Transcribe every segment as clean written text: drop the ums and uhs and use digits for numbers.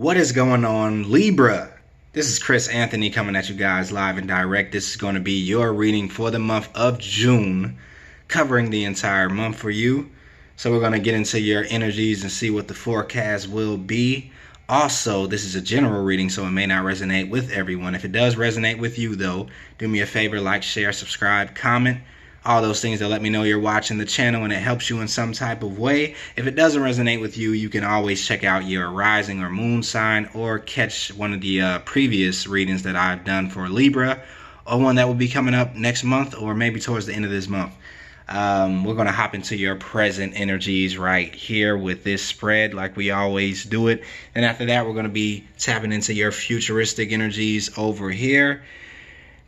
What is going on, Libra? This is Chris Anthony coming at you guys live and direct. This is going to be your reading for the month of June, covering the entire month for you. So we're going to get into your energies and see what the forecast will be. Also, this is a general reading, so it may not resonate with everyone. If it does resonate with you, though, do me a favor, like, share, subscribe, comment. All those things that let me know you're watching the channel and it helps you in some type of way. If it doesn't resonate with you, you can always check out your rising or moon sign or catch one of the previous readings that I've done for Libra, or one that will be coming up next month or maybe towards the end of this month. We're going to hop into your present energies right here with this spread like we always do it. And after that, we're going to be tapping into your futuristic energies over here.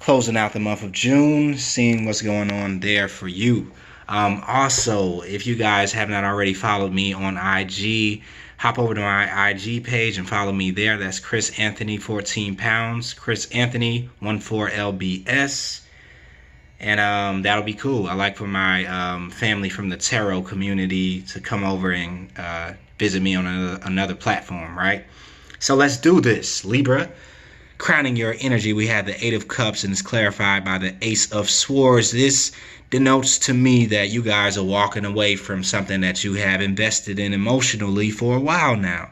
Closing out the month of June, seeing what's going on there for you. Also, if you guys have not already followed me on IG, hop over to my IG page and follow me there. That's Chris Anthony 14 pounds, Chris Anthony 14LBS. And that'll be cool. I like for my family from the tarot community to come over and visit me on another platform, right? So let's do this, Libra. Crowning your energy, we have the Eight of Cups, and it's clarified by the Ace of Swords. This denotes to me that you guys are walking away from something that you have invested in emotionally for a while now.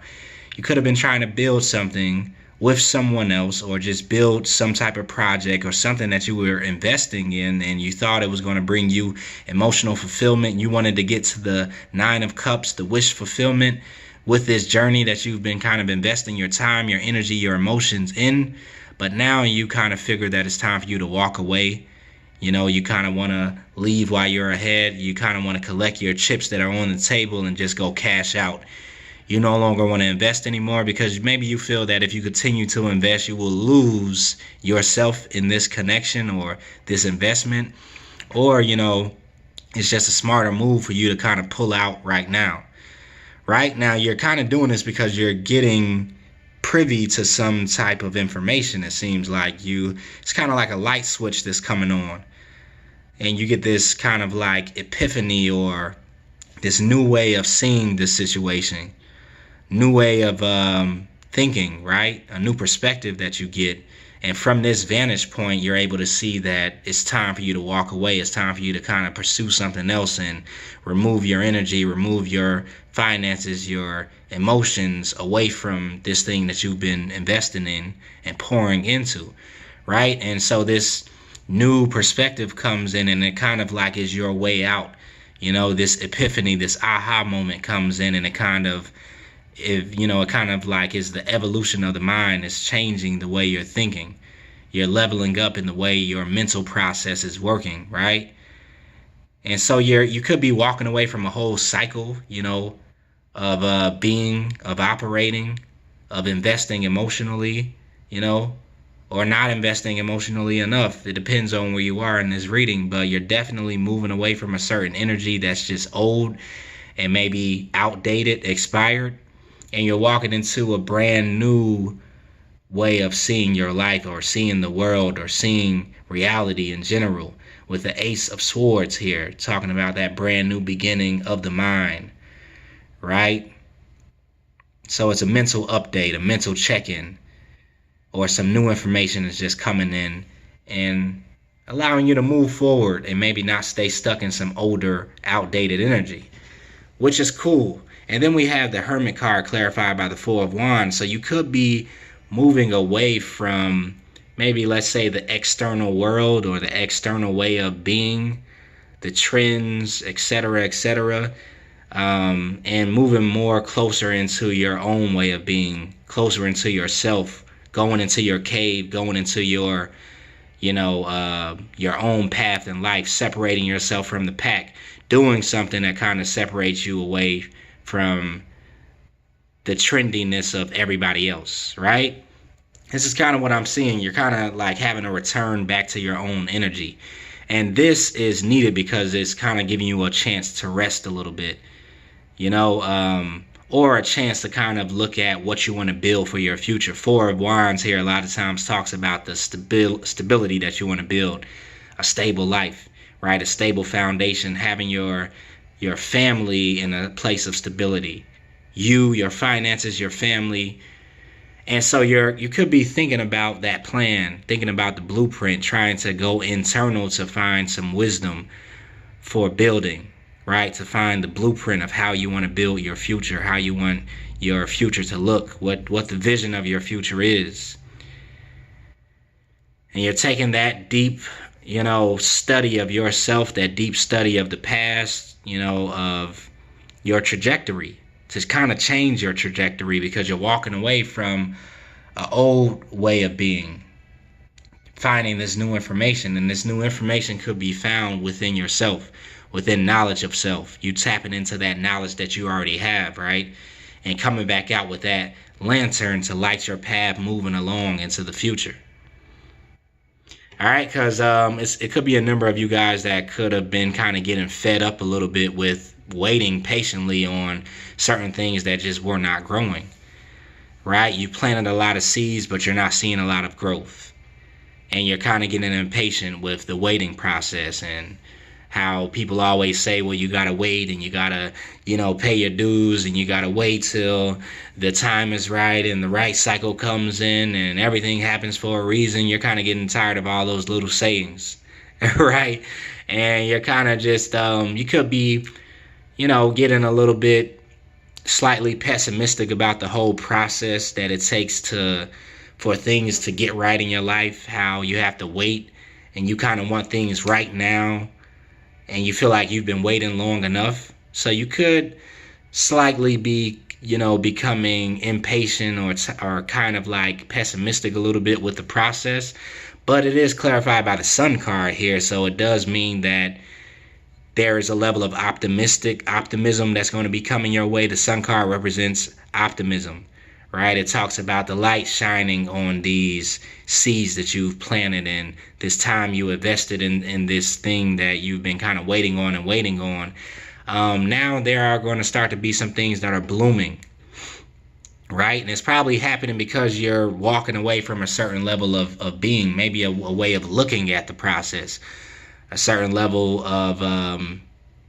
You could have been trying to build something with someone else, or just build some type of project or something that you were investing in, and you thought it was going to bring you emotional fulfillment. You wanted to get to the Nine of Cups, the wish fulfillment, with this journey that you've been kind of investing your time, your energy, your emotions in. But now you kind of figure that it's time for you to walk away. You know, you kind of want to leave while you're ahead. You kind of want to collect your chips that are on the table and just go cash out. You no longer want to invest anymore because maybe you feel that if you continue to invest, you will lose yourself in this connection or this investment. Or, you know, it's just a smarter move for you to kind of pull out right now. Right now, you're kind of doing this because you're getting privy to some type of information. It seems like it's kind of like a light switch that's coming on. And you get this kind of like epiphany or this new way of seeing this situation. New way of thinking, right? A new perspective that you get. And from this vantage point, you're able to see that it's time for you to walk away. It's time for you to kind of pursue something else and remove your energy, remove your finances, your emotions away from this thing that you've been investing in and pouring into, right? And so this new perspective comes in, and it kind of like is your way out. You know, this epiphany, this aha moment comes in, and it kind of like is the evolution of the mind. It's changing the way you're thinking. You're leveling up in the way your mental process is working, right? And so you could be walking away from a whole cycle, you know, of being, of operating, of investing emotionally, you know, or not investing emotionally enough. It depends on where you are in this reading, but you're definitely moving away from a certain energy that's just old and maybe outdated, expired. And you're walking into a brand new way of seeing your life or seeing the world or seeing reality in general, with the Ace of Swords here, talking about that brand new beginning of the mind, right? So it's a mental update, a mental check-in, or some new information is just coming in and allowing you to move forward and maybe not stay stuck in some older, outdated energy, which is cool. And then we have the Hermit card clarified by the Four of Wands. So you could be moving away from maybe, let's say, the external world or the external way of being, the trends, etc., and moving more closer into your own way of being, closer into yourself, going into your cave, going into your, your own path in life, separating yourself from the pack, doing something that kind of separates you away from the trendiness of everybody else, right? This is kind of what I'm seeing. You're kind of like having a return back to your own energy. And this is needed because it's kind of giving you a chance to rest a little bit, or a chance to kind of look at what you want to build for your future. Four of Wands here a lot of times talks about the stability that you want to build, a stable life, right? A stable foundation, having your family in a place of stability. You, your finances, your family, And so you could be thinking about that plan, thinking about the blueprint, trying to go internal to find some wisdom for building, right? To find the blueprint of how you want to build your future, how you want your future to look, what the vision of your future is. And you're taking that deep, study of yourself, that deep study of the past, of your trajectory, to kind of change your trajectory, because you're walking away from an old way of being, finding this new information. And this new information could be found within yourself, within knowledge of self. You tapping into that knowledge that you already have, right? And coming back out with that lantern to light your path moving along into the future. All right, because it could be a number of you guys that could have been kind of getting fed up a little bit with waiting patiently on certain things that just were not growing, right? You planted a lot of seeds, but you're not seeing a lot of growth. And you're kind of getting impatient with the waiting process, and how people always say, well, you got to wait, and you got to, pay your dues, and you got to wait till the time is right and the right cycle comes in and everything happens for a reason. You're kind of getting tired of all those little sayings, right? And you're kind of just, you could be, getting a little bit slightly pessimistic about the whole process that it takes for things to get right in your life, how you have to wait and you kind of want things right now. And you feel like you've been waiting long enough. So you could slightly be, becoming impatient or kind of like pessimistic a little bit with the process. But it is clarified by the Sun card here. So it does mean that there is a level of optimism that's going to be coming your way. The Sun card represents optimism, right? It talks about the light shining on these seeds that you've planted, and this time you invested in this thing that you've been kind of waiting on. Now there are going to start to be some things that are blooming, right? And it's probably happening because you're walking away from a certain level of being, maybe a way of looking at the process, a certain level of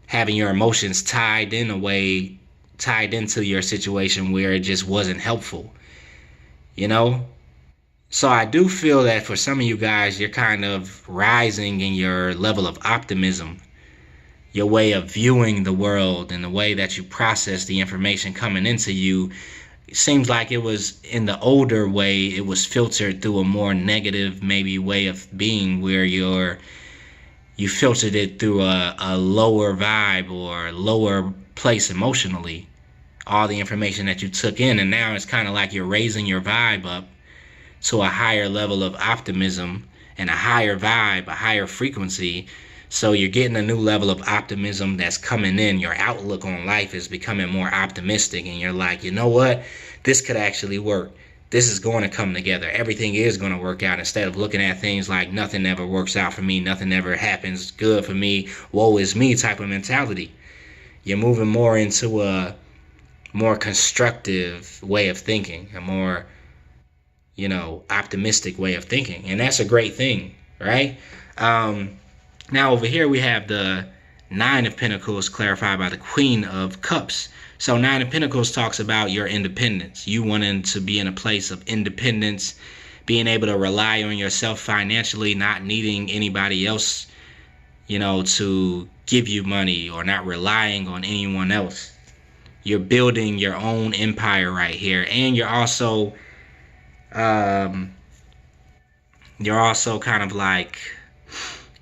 having your emotions tied into your situation where it just wasn't helpful, So I do feel that for some of you guys, you're kind of rising in your level of optimism, your way of viewing the world and the way that you process the information coming into you. It seems like it was in the older way, it was filtered through a more negative maybe way of being, where you filtered it through a lower vibe or lower place emotionally, all the information that you took in. And now it's kind of like you're raising your vibe up to a higher level of optimism and a higher vibe, a higher frequency. So you're getting a new level of optimism that's coming in. Your outlook on life is becoming more optimistic, and you're like, you know what? This could actually work. This is going to come together. Everything is going to work out, instead of looking at things like nothing ever works out for me, nothing ever happens good for me, woe is me type of mentality. You're moving more into a more constructive way of thinking, a more optimistic way of thinking. And that's a great thing, right? Now over here we have the Nine of Pentacles clarified by the Queen of Cups. So Nine of Pentacles talks about your independence. You wanting to be in a place of independence, being able to rely on yourself financially, not needing anybody else, to give you money, or not relying on anyone else. You're building your own empire right here. And you're also kind of like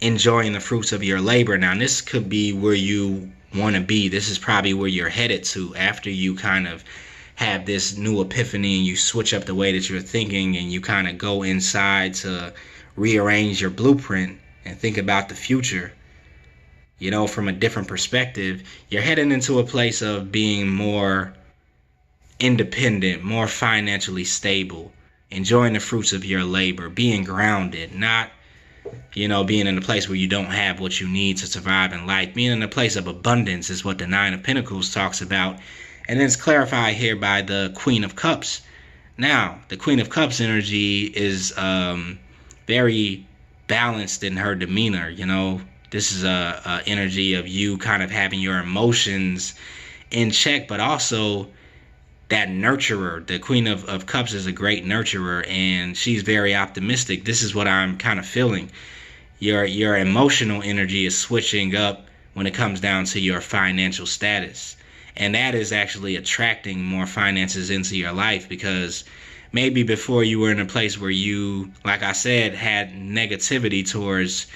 enjoying the fruits of your labor. Now, this could be where you want to be. This is probably where you're headed to after you kind of have this new epiphany and you switch up the way that you're thinking, and you kind of go inside to rearrange your blueprint and think about the future, from a different perspective. You're heading into a place of being more independent, more financially stable, enjoying the fruits of your labor, being grounded, not, being in a place where you don't have what you need to survive in life. Being in a place of abundance is what the Nine of Pentacles talks about. And then it's clarified here by the Queen of Cups. Now, the Queen of Cups energy is very balanced in her demeanor. This is a energy of you kind of having your emotions in check, but also that nurturer. The Queen of Cups is a great nurturer, and she's very optimistic. This is what I'm kind of feeling. Your emotional energy is switching up when it comes down to your financial status. And that is actually attracting more finances into your life, because maybe before you were in a place where you, like I said, had negativity towards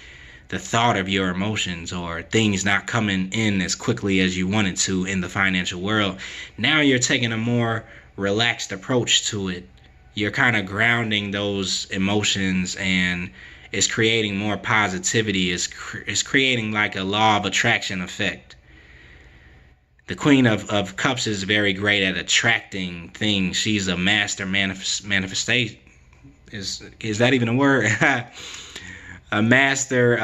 the thought of your emotions or things not coming in as quickly as you wanted to in the financial world. Now you're taking a more relaxed approach to it. You're kind of grounding those emotions, and it's creating more positivity. It's creating like a law of attraction effect. The Queen of Cups is very great at attracting things. She's a master manifestation. Is that even a word? A master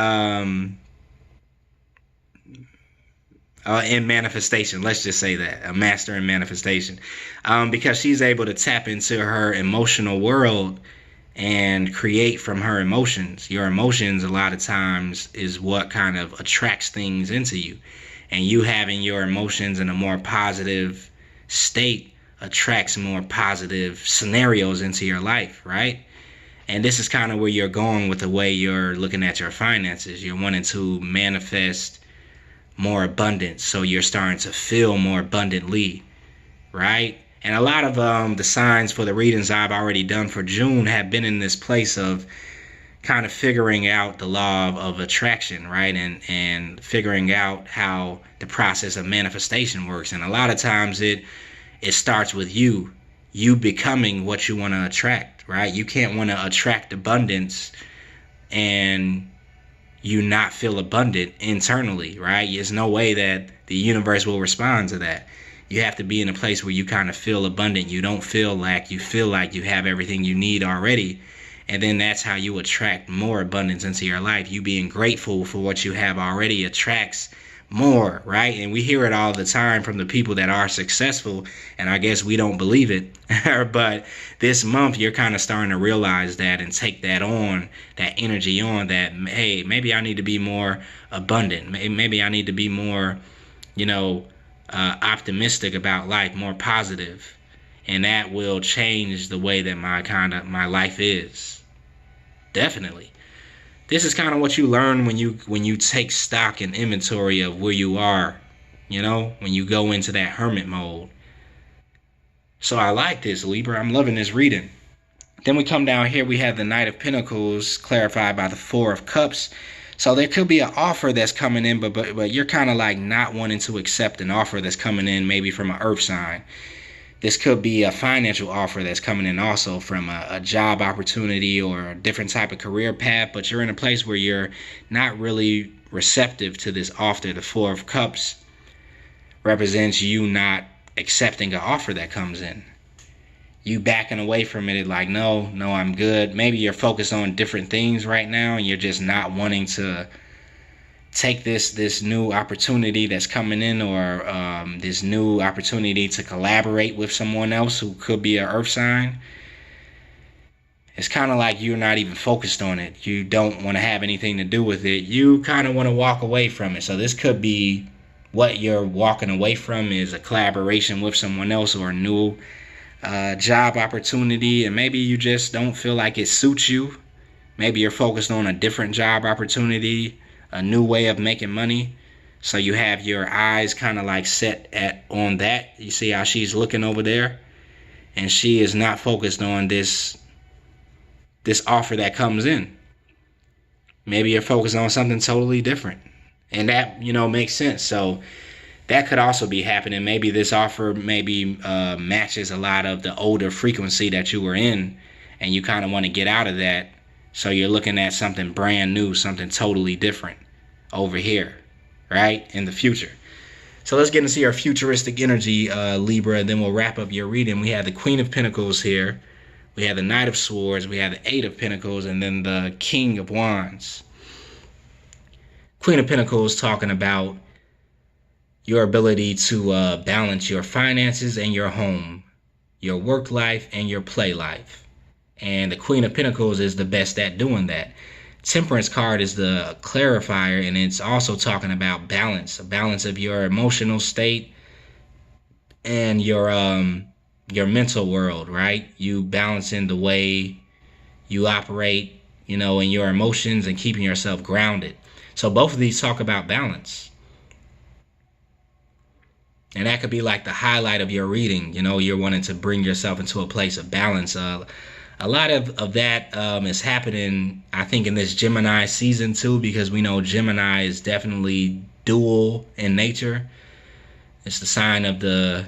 in manifestation. Let's just say that. A master in manifestation. Because she's able to tap into her emotional world and create from her emotions. Your emotions, a lot of times, is what kind of attracts things into you. And you having your emotions in a more positive state attracts more positive scenarios into your life, right? And this is kind of where you're going with the way you're looking at your finances. You're wanting to manifest more abundance, so you're starting to feel more abundantly, right? And a lot of the signs for the readings I've already done for June have been in this place of kind of figuring out the law of attraction, right? And figuring out how the process of manifestation works. And a lot of times it starts with you becoming what you want to attract, right? You can't want to attract abundance and you not feel abundant internally, right? There's no way that the universe will respond to that. You have to be in a place where you kind of feel abundant. You don't feel lack. You feel like you have everything you need already. And then that's how you attract more abundance into your life. You being grateful for what you have already attracts more, right? And we hear it all the time from the people that are successful, and I guess we don't believe it. But this month, you're kind of starting to realize that and take that on, that energy on, that, hey, maybe I need to be more abundant. Maybe I need to be more, optimistic about life, more positive. And that will change the way that my life is. Definitely. This is kind of what you learn when you take stock and inventory of where you are, when you go into that hermit mode. So I like this, Libra. I'm loving this reading. Then we come down here, we have the Knight of Pentacles clarified by the Four of Cups. So there could be an offer that's coming in, but you're kind of like not wanting to accept an offer that's coming in, maybe from an earth sign. This could be a financial offer that's coming in also from a job opportunity or a different type of career path, but you're in a place where you're not really receptive to this offer. The Four of Cups represents you not accepting an offer that comes in. You backing away from it, like, no, I'm good. Maybe you're focused on different things right now and you're just not wanting to take this new opportunity that's coming in, or this new opportunity to collaborate with someone else who could be an earth sign. It's kind of like you're not even focused on it. You don't want to have anything to do with it. You kind of want to walk away from it. So this could be what you're walking away from, is a collaboration with someone else or a new job opportunity, and maybe you just don't feel like it suits you. Maybe you're focused on a different job opportunity, a new way of making money. So you have your eyes kind of like set on that. You see how she's looking over there, and she is not focused on this offer that comes in. Maybe you're focused on something totally different, and that makes sense. So that could also be happening. Maybe this offer matches a lot of the older frequency that you were in, and you kind of want to get out of that. So you're looking at something brand new, something totally different over here, right, in the future. So let's get into our futuristic energy, Libra, and then we'll wrap up your reading. We have the Queen of Pentacles here. We have the Knight of Swords. We have the Eight of Pentacles, and then the King of Wands. Queen of Pentacles talking about your ability to balance your finances and your home, your work life and your play life. And the Queen of Pentacles is the best at doing that. Temperance card is the clarifier, and it's also talking about balance, a balance of your emotional state and your your mental world, right? You balancing the way you operate, in your emotions and keeping yourself grounded. So both of these talk about balance. And that could be like the highlight of your reading. You're wanting to bring yourself into a place of balance. A lot of that is happening, I think, in this Gemini season too, because we know Gemini is definitely dual in nature. It's the sign of the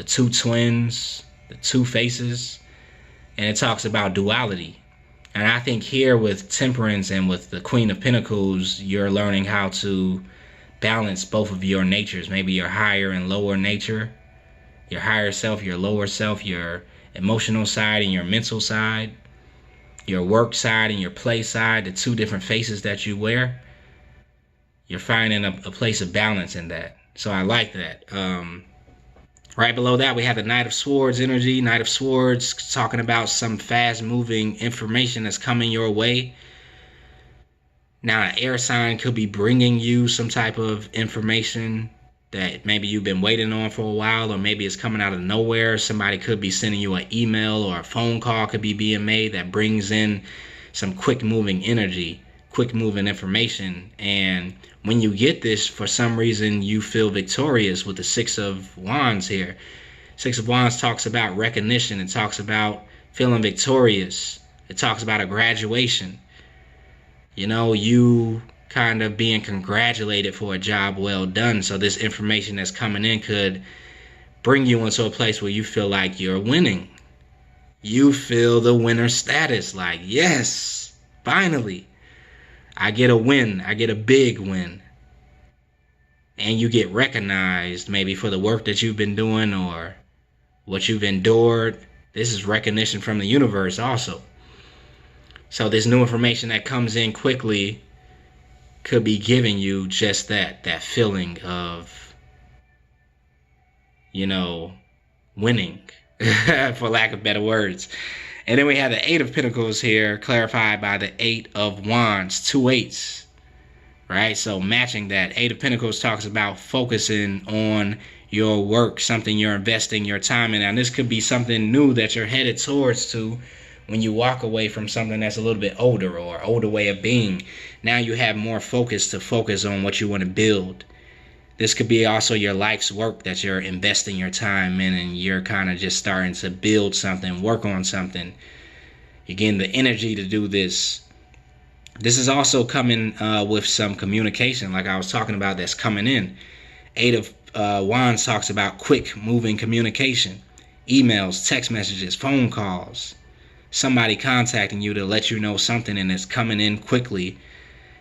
two twins, the two faces, and it talks about duality. And I think here with Temperance and with the Queen of Pentacles, you're learning how to balance both of your natures, maybe your higher and lower nature, your higher self, your lower self, your emotional side and your mental side, your work side and your play side, the two different faces that you wear. You're finding a place of balance in that. So I like that. Right below that, we have the Knight of Swords energy. Knight of Swords talking about some fast-moving information that's coming your way. Now, an air sign could be bringing you some type of information that maybe you've been waiting on for a while, or maybe it's coming out of nowhere. Somebody could be sending you an email, or a phone call could be being made that brings in some quick-moving energy, quick-moving information. And when you get this, for some reason, you feel victorious with the Six of Wands here. Six of Wands talks about recognition. It talks about feeling victorious. It talks about a graduation. You kind of being congratulated for a job well done. So this information that's coming in could bring you into a place where you feel like you're winning. You feel the winner status. Like, yes, finally, I get a win. I get a big win. And you get recognized maybe for the work that you've been doing or what you've endured. This is recognition from the universe also. So this new information that comes in quickly could be giving you just that feeling of, winning, for lack of better words. And then we have the Eight of Pentacles here, clarified by the Eight of Wands, 2 eights, right? So matching that, Eight of Pentacles talks about focusing on your work, something you're investing your time in. And this could be something new that you're headed towards when you walk away from something that's a little bit older or older way of being. Now you have more focus to focus on what you want to build. This could be also your life's work that you're investing your time in, and you're kind of just starting to build something, work on something. You're getting the energy to do this. This is also coming with some communication, like I was talking about, that's coming in. Eight of Wands talks about quick moving communication, emails, text messages, phone calls. Somebody contacting you to let you know something, and it's coming in quickly.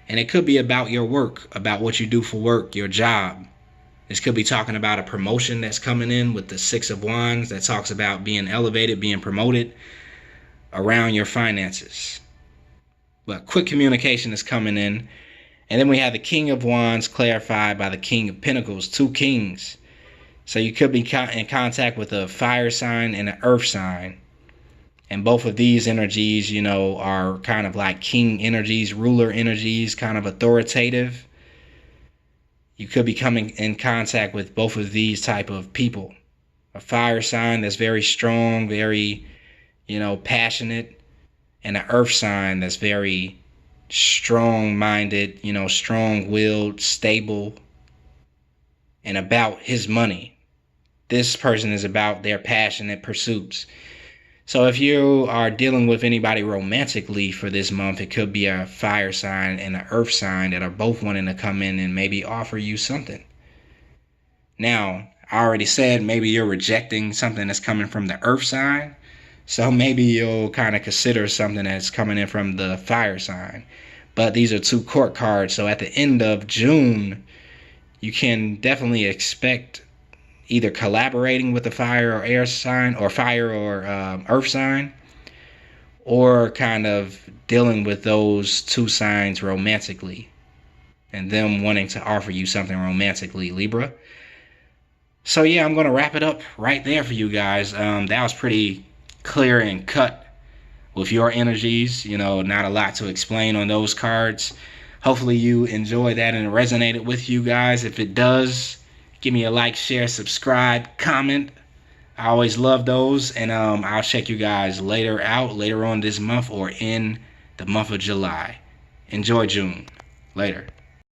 And it could be about your work, about what you do for work, your job. This could be talking about a promotion that's coming in with the Six of Wands that talks about being elevated, being promoted around your finances. But quick communication is coming in. And then we have the King of Wands clarified by the King of Pentacles, 2 kings. So you could be in contact with a fire sign and an earth sign. And both of these energies, are kind of like king energies, ruler energies, kind of authoritative. You could be coming in contact with both of these type of people. A fire sign that's very strong, very, passionate. And an earth sign that's very strong-minded, strong-willed, stable, and about his money. This person is about their passionate pursuits. So if you are dealing with anybody romantically for this month, it could be a fire sign and an earth sign that are both wanting to come in and maybe offer you something. Now, I already said maybe you're rejecting something that's coming from the earth sign. So maybe you'll kind of consider something that's coming in from the fire sign. But these are 2 court cards. So at the end of June, you can definitely expect either collaborating with the fire or air sign, or fire or earth sign, or kind of dealing with those 2 signs romantically and them wanting to offer you something romantically, Libra. So yeah, I'm going to wrap it up right there for you guys. That was pretty clear and cut with your energies. Not a lot to explain on those cards. Hopefully you enjoyed that and it resonated with you guys. If it does, give me a like, share, subscribe, comment. I always love those, and I'll check you guys later on this month or in the month of July. Enjoy June. Later.